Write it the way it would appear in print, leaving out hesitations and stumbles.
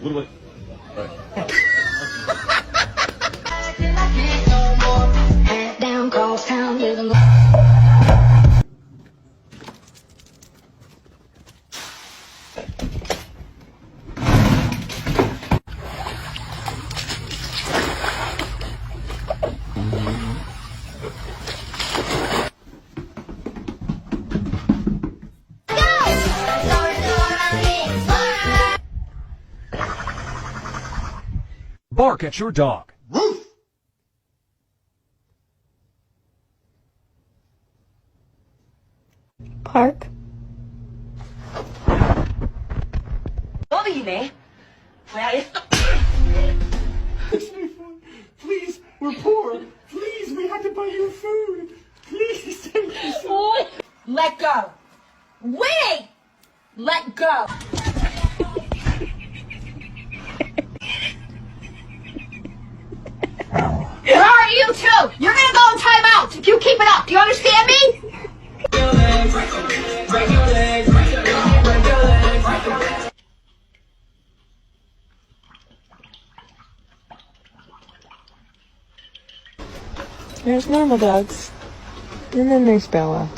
What do I? Down cross town, living. Bark at your dog. Park. Dime. Please, we're poor. Please, we have to buy you food. Please, take us. Let go. Wait! Let go. Alright, you too! You're gonna go in timeout if you keep it up. Do you understand me? There's normal dogs. And then there's Bella.